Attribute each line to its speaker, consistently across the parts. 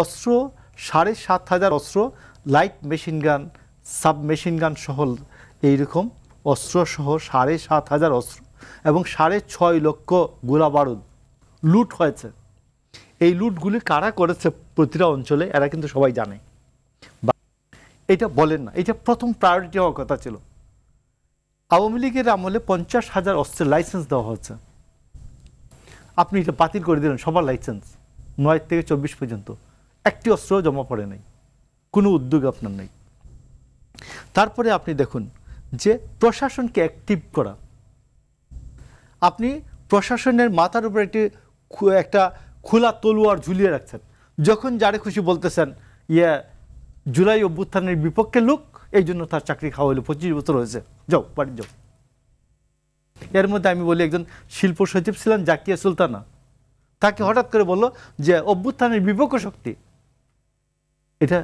Speaker 1: অস্ত্র ৭,৫০০ অস্ত্র, light machine gun, sub machine gun সহ এইরকম অস্ত্র সহ ৭,৫০০ অস্ত্র এবং ৬.৫ লক্ষ গোলা বারুদ লুট হয়েছে। এই লুটগুলি কারা করেছে প্রতিটা অঞ্চলে এরা কিন্তু সবাই জানে, এটা বলেন না। এটা প্রথম প্রায়োরিটি হওয়ার কথা ছিল। আওয়ামী লীগের আমলে ৫০,০০০ অস্ত্রের লাইসেন্স দেওয়া হচ্ছে, আপনি এটা বাতিল করে দিলেন সবার লাইসেন্স ৯ থেকে ২৪ পর্যন্ত, একটি অস্ত্র জমা পড়ে নাই, কোনো উদ্যোগ আপনার নেই। তারপরে আপনি দেখুন যে প্রশাসনকে অ্যাক্টিভ করা, আপনি প্রশাসনের মাথার উপর একটা খোলা তলোয়ার ঝুলিয়ে রাখছেন, যখন যারে খুশি বলতেছেন জুলাই অভ্যুত্থানের বিপক্ষে লোক, এই জন্য তার চাকরি খাওয়া হলো, 25 বছর হয়েছে, যাও বাড়ি যাও। এর মধ্যে আমি বলি একজন শিল্প সচিব ছিলেন জাকিয়া সুলতানা, তাকে হঠাৎ করে বলল যে অভ্যুত্থানের বিপক্ষ শক্তি। এটা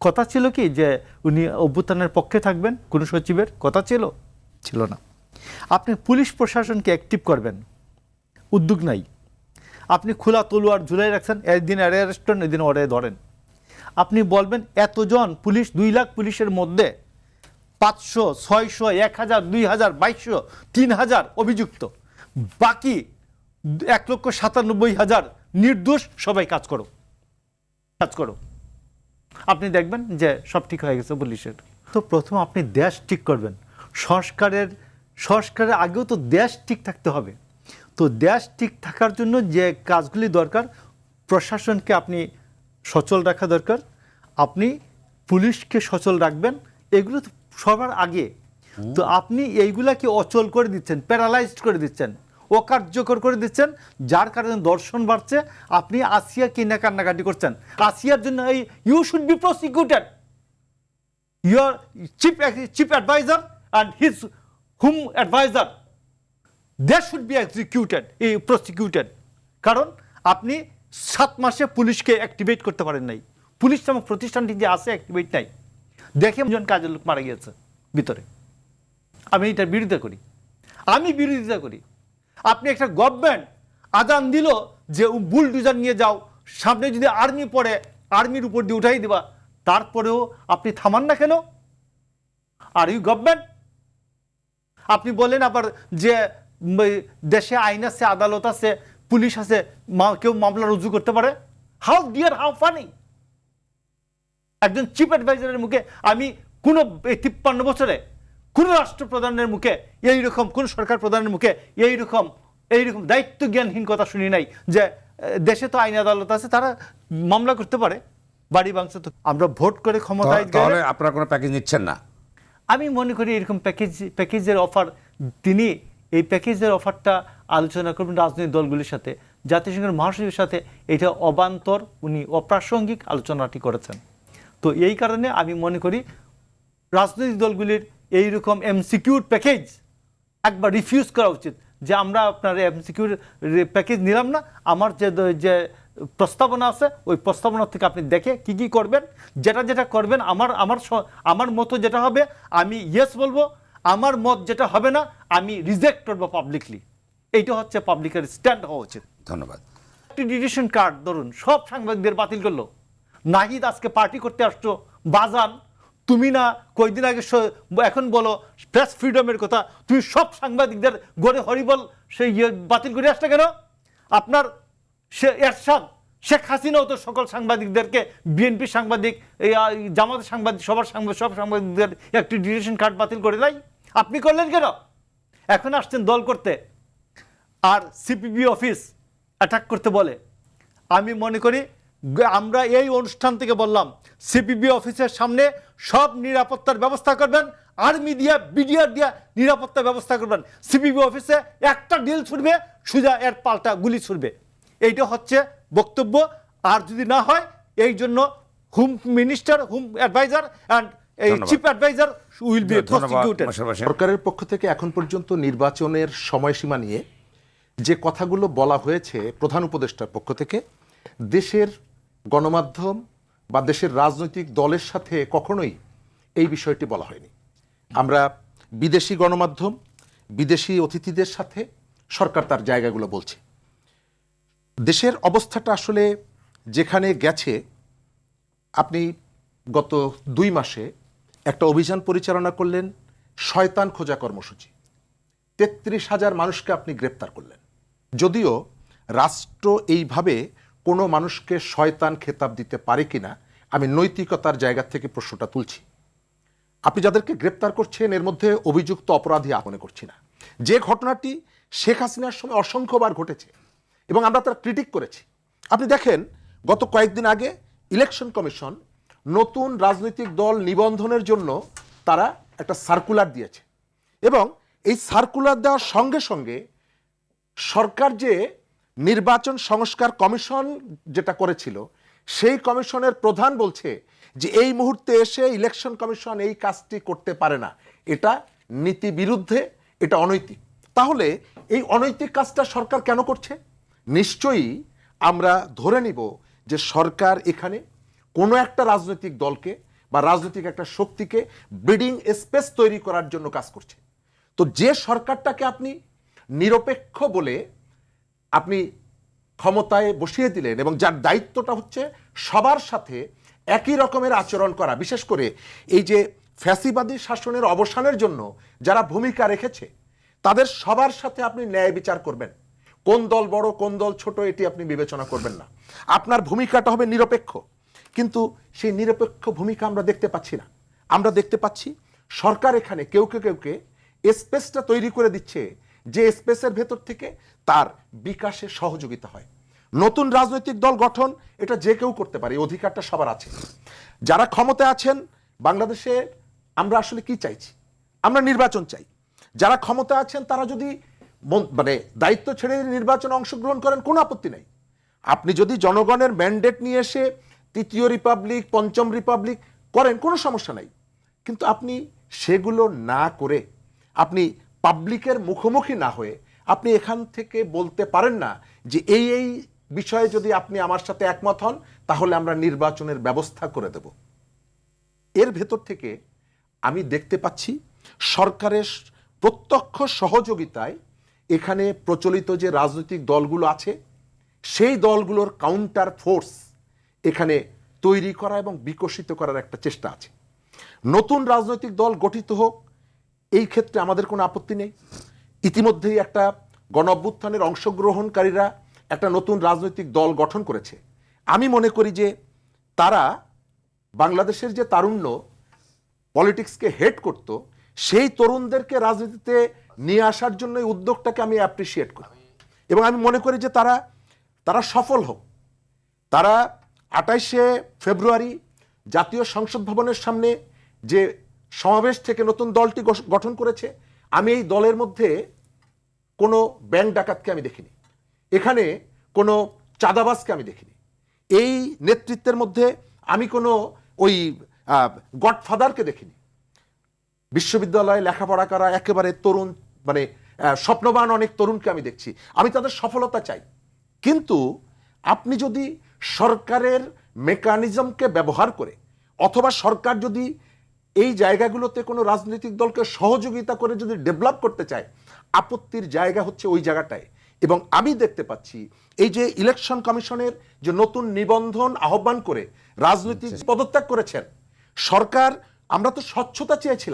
Speaker 1: কথা ছিল কি যে উনি অভ্যুত্থানের পক্ষে থাকবেন? কোন সচিবের কথা ছিল? ছিল না। আপনি পুলিশ প্রশাসনকে অ্যাক্টিভ করবেন, উদ্যোগ নাই। আপনি খোলা তলোয়ার ঝুলাই রাখছেন, একদিন এরে অ্যারেস্ট করেন, একদিন ওরে ধরেন। আপনি বলবেন এতজন পুলিশ, 2 লাখ পুলিশের মধ্যে 500, 600, 1000, 2000, 2200, 3000 অভিযুক্ত, বাকি 1,97,000 নির্দোষ, সবাই কাজ করো। আপনি দেখবেন যে সব ঠিক হয়ে গেছে পুলিশের। তো প্রথম আপনি দেশ ঠিক করবেন, সংস্কারের আগেও তো দেশ ঠিক থাকতে হবে। তো দেশ ঠিক থাকার জন্য যে কাজগুলি দরকার, প্রশাসনকে আপনি সচল রাখা দরকার, আপনি পুলিশকে সচল রাখবেন, এগুলো তো সবার আগে। তো আপনি এইগুলাকে অচল করে দিচ্ছেন, প্যারালাইজড করে দিচ্ছেন, অকার্যকর করে দিচ্ছেন, যার কারণে দর্শন বাড়ছে। আপনি আসিয়া কিনা কান্নাকাটি করছেন, আসিয়ার জন্য এই you should be prosecuted, your chief adviser and his home adviser, they should be executed, prosecuted. কারণ আপনি 7 মাসে পুলিশকে অ্যাক্টিভেট করতে পারেন নাই, পুলিশ নামক প্রতিষ্ঠানটি যে আছে অ্যাক্টিভেট নাই। দেখে জন কাজের লোক মারা গিয়েছে ভিতরে। আমি এটার বিরোধিতা করি। আপনি একটা গভর্নমেন্ট আদান দিল যে বুলডোজার নিয়ে যাও, সামনে যদি আর্মি পড়ে আর্মির উপর দিয়ে উঠাই দিবা, তারপরেও আপনি থামান না কেন? Are you government? আপনি বলেন আবার যে দেশে আইন আছে, আদালত আছে, পুলিশ আছে, কেউ মামলা রুজু করতে পারে। How dear, how funny! একজন চিফ অ্যাডভাইজারের মুখে আমি কোন 53 বছরে কোন রাষ্ট্রপ্রধানের মুখে এইরকম, কোন সরকার প্রধানের মুখে এইরকম দায়িত্ব জ্ঞানহীন কথা শুনি নাই যে দেশে তো আইন আদালত আছে, তারা মামলা করতে পারে। বাড়ি ভাঙছে তো আমরা ভোট করে ক্ষমতায় গেলে
Speaker 2: আপনারা কোনো প্যাকেজ নিচ্ছেন না।
Speaker 1: আমি মনে করি এরকম প্যাকেজের অফার, তিনি এই প্যাকেজের অফারটা আলোচনা করবেন রাজনৈতিক দলগুলির সাথে, জাতিসংঘের মহাসচিবের সাথে। এটা অবান্তর, উনি অপ্রাসঙ্গিক আলোচনাটি করেছেন। তো এই কারণে আমি মনে করি রাজনৈতিক দলগুলির এইরকম এমসিকিউর প্যাকেজ একবার রিফিউজ করা উচিত, যে আমরা আপনার এমসিকিউর প্যাকেজ নিলাম না, আমার যে প্রস্তাবনা আছে ওই প্রস্তাবনা থেকে আপনি দেখে কি করবেন, যেটা করবেন, আমার মতো যেটা হবে আমি ইয়েস বলবো, আমার মত যেটা হবে না আমি রিজেক্ট করবো পাবলিকলি। এইটা হচ্ছে পাবলিকের স্ট্যান্ড হওয়া উচিত।
Speaker 2: ধন্যবাদ।
Speaker 1: ডিটেনশন কার্ড ধরুন সব সাংবাদিকদের বাতিল করলো। নাহিদ আজকে পার্টি করতে আসছো, বাজান তুমি না কয়েকদিন আগে এখন বলো প্রেস ফ্রিডমের কথা, তুমি সব সাংবাদিকদের গড়ে হরিবল সেই বাতিল করে আসলে কেন? আপনার এরশাদ, শেখ হাসিনাও তো সকল সাংবাদিকদেরকে, বিএনপি সাংবাদিক, জামাতের সাংবাদিক, সব সাংবাদিকদের একটি ডিটেনশন কার্ড বাতিল করে নাই। আপনি করলেন কেন? এখন আসছেন দল করতে আর সিপিবি অফিস অ্যাটাক করতে বলে। আমি মনে করি আমরা এই অনুষ্ঠান থেকে বললাম সিপিবি অফিসের সামনে সব নিরাপত্তার ব্যবস্থা করবেন, আর্মি দিয়া বিডিআর দিয়া নিরাপত্তার ব্যবস্থা করবেন। সিপিবি অফিসে একটা ডিল ছুটবে, সোজা এর পাল্টা গুলি ছুটবে। এইটা হচ্ছে বক্তব্য। আর যদি না হয় এই জন্য home minister, home adviser and এই chief adviser will be prosecuted.
Speaker 3: সরকারের পক্ষ থেকে এখন পর্যন্ত নির্বাচনের সময়সীমা নিয়ে যে কথাগুলো বলা হয়েছে প্রধান উপদেষ্টার পক্ষ থেকে, দেশের গণমাধ্যম বা দেশের রাজনৈতিক দলের সাথে কখনোই এই বিষয়টি বলা হয়নি। আমরা বিদেশি গণমাধ্যম, বিদেশি অতিথিদের সাথে সরকার তার জায়গাগুলো বলছে। দেশের অবস্থাটা আসলে যেখানে গেছে, আপনি গত 2 মাসে একটা অভিযান পরিচালনা করলেন, শয়তান খোঁজা কর্মসূচি। 33,000 মানুষকে আপনি গ্রেপ্তার করলেন। যদিও রাষ্ট্র এইভাবে কোনো মানুষকে শয়তান খেতাব দিতে পারে কিনা আমি নৈতিকতার জায়গা থেকে প্রশ্নটা তুলছি। আপনি যাদেরকে গ্রেপ্তার করছেন এর মধ্যে অভিযুক্ত অপরাধী মনে করছি না। যে ঘটনাটি শেখ হাসিনার সময় অসংখ্যবার ঘটেছে এবং আমরা তার ক্রিটিক করেছি। আপনি দেখেন, গত কয়েকদিন আগে ইলেকশন কমিশন নতুন রাজনৈতিক দল নিবন্ধনের জন্য তারা একটা সার্কুলার দিয়েছে এবং এই সার্কুলার দেওয়ার সঙ্গে সঙ্গে সরকার যে নির্বাচন সংস্কার কমিশন যেটা করেছিল সেই কমিশনের প্রধান বলছে যে এই মুহূর্তে এসে ইলেকশন কমিশন এই কাজটি করতে পারে না, এটা নীতি বিরুদ্ধে, এটা অনৈতিক। তাহলে এই অনৈতিক কাজটা সরকার কেন করছে? নিশ্চয়ই আমরা ধরে নিব যে সরকার এখানে কোনো একটা রাজনৈতিক দলকে বা রাজনৈতিক একটা শক্তিকে ব্রিডিং স্পেস তৈরি করার জন্য কাজ করছে। তো যে সরকারটাকে আপনি নিরপেক্ষ বলে আপনি ক্ষমতায় বসিয়ে দিলেন এবং যার দায়িত্বটা হচ্ছে সবার সাথে একই রকমের আচরণ করা, বিশেষ করে এই যে ফ্যাসিবাদী শাসনের অবসানের জন্য যারা ভূমিকা রেখেছে তাদের সবার সাথে আপনি ন্যায় বিচার করবেন। কোন দল বড় কোন দল ছোট এটি আপনি বিবেচনা করবেন না, আপনার ভূমিকাটা হবে নিরপেক্ষ। কিন্তু সেই নিরপেক্ষ ভূমিকা আমরা দেখতে পাচ্ছি না। আমরা দেখতে পাচ্ছি সরকার এখানে কেউকে স্পেসটা তৈরি করে দিচ্ছে যে স্পেসের ভেতর থেকে তার বিকাশে সহযোগিতা হয়। নতুন রাজনৈতিক দল গঠন এটা যে কেউ করতে পারে, এই অধিকারটা সবার আছে। যারা ক্ষমতায় আছেন বাংলাদেশে, আমরা আসলে কি চাইছি? আমরা নির্বাচন চাই। যারা ক্ষমতায় আছেন তারা যদি মানে দায়িত্ব ছেড়ে নির্বাচনে অংশগ্রহণ করেন কোনো আপত্তি নাই। আপনি যদি জনগণের ম্যান্ডেট নিয়ে এসে তৃতীয় রিপাবলিক, পঞ্চম রিপাবলিক করেন কোনো সমস্যা নাই, কিন্তু আপনি সেগুলো না করে আপনি পাবলিকের মুখোমুখি না হয়ে আপনি এখান থেকে বলতে পারেন না যে এই বিষয়ে যদি আপনি আমার সাথে একমত হন তাহলে আমরা নির্বাচনের ব্যবস্থা করে দেব। এর ভেতর থেকে আমি দেখতে পাচ্ছি সরকারের প্রত্যক্ষ সহযোগিতায় এখানে প্রচলিত যে রাজনৈতিক দলগুলো আছে সেই দলগুলোর কাউন্টার ফোর্স এখানে তৈরি করা এবং বিকশিত করার একটা চেষ্টা আছে। নতুন রাজনৈতিক দল গঠিত হোক, এই ক্ষেত্রে আমাদের কোনো আপত্তি নেই। ইতিমধ্যেই একটা গণ অভ্যুত্থানের অংশগ্রহণকারীরা একটা নতুন রাজনৈতিক দল গঠন করেছে। আমি মনে করি যে তারা বাংলাদেশের যে তারুণ্য পলিটিক্সকে হেড করত সেই তরুণদেরকে রাজনীতিতে নিয়ে আসার জন্য এই উদ্যোগটাকে আমি অ্যাপ্রিসিয়েট করি এবং আমি মনে করি যে তারা সফল হোক। তারা 28শে ফেব্রুয়ারি জাতীয় সংসদ ভবনের সামনে যে সমাবেশ থেকে নতুন দলটি গঠন করেছে, আমি এই দলের মধ্যে কোনো ব্যাংক ডাকাতকে আমি দেখিনি, এখানে কোনো চাঁদাবাজকে আমি দেখিনি, এই নেতৃত্বের মধ্যে আমি কোনো ওই গডফাদারকে দেখিনি। বিশ্ববিদ্যালয়ে লেখাপড়া করা একেবারে তরুণ, মানে স্বপ্নবান অনেক তরুণকে আমি দেখছি। আমি তাদের সফলতা চাই, কিন্তু আপনি যদি সরকারের মেকানিজমকে ব্যবহার করে অথবা সরকার যদি এই জায়গাগুলোতে কোনো রাজনৈতিক দলকে সহযোগিতা করে যদি ডেভেলপ করতে চায়, আপত্তির জায়গা হচ্ছে ওই জায়গাটায়। এবং আমি দেখতে পাচ্ছি এই যে ইলেকশন কমিশনের যে নতুন নিবন্ধন আহ্বান করে রাজনৈতিক পদত্যাগ করেছেন সরকার, আমরা তো স্বচ্ছতা চেয়েছিলাম।